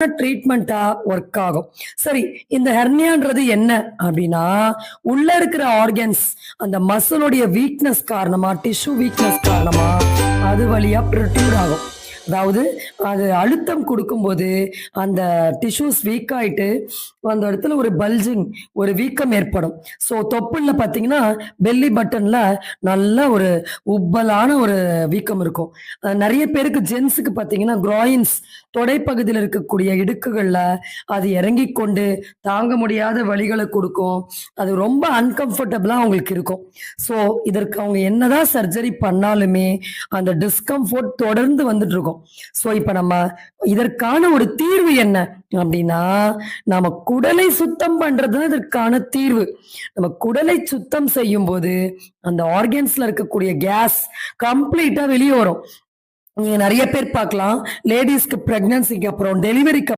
ட்ரீட்மெண்ட்டா work ஆகும். சரி, இந்த ஹெர்னியான்றது என்ன அப்படின்னா, உள்ள இருக்கிற ஆர்கன்ஸ் அந்த மசிலுடைய வீக்னஸ் காரணமா, டிஷ்யூ வீக்னஸ் காரணமா அது வழியா ப்ரொட்ரூட் ஆகும். அதாவது அது அழுத்தம் குடுக்கும்போது, அந்த டிஷ்யூஸ் வீக் ஆயிட்டு, அந்த இடத்துல ஒரு பல்ஜிங், ஒரு வீக்கம் ஏற்படும். ஸோ தொப்புள்ல பார்த்தீங்கன்னா, பெல்லி பட்டன்ல நல்ல ஒரு உப்பலான ஒரு வீக்கம் இருக்கும். நெறைய பேருக்கு ஜென்ஸுக்கு பார்த்தீங்கன்னா, குராயின்ஸ் தொடைப்பகுதியில இருக்கக்கூடிய இடுக்குகள்ல அது இறங்கிக் கொண்டு தாங்க முடியாத வலிகள குடுக்கும். அது ரொம்ப அன்கம்ஃபர்டபுளா அவங்களுக்கு இருக்கும். ஸோ இதற்கு அவங்க என்னதான் சர்ஜரி பண்ணாலுமே, அந்த டிஸ்கம்ஃபோர்ட் தொடர்ந்து வந்துட்டு இருக்கும். ஸோ இப்ப நம்ம இதற்கான ஒரு தீர்வு என்ன அப்டின்னா, நம்ம குடலை சுத்தம் பண்றது தான் இதற்கான தீர்வு. நம்ம குடலை சுத்தம் செய்யும்போது, அந்த ஆர்கன்ஸ்ல இருக்கக்கூடிய கேஸ் கம்ப்ளீட்டா வெளிய வரும். நீங்க நெறைய பேர் பார்க்கலாம். லேடீஸ்க்கு பிரெக்னன்சிக்கு அப்புறம், டெலிவரிக்கு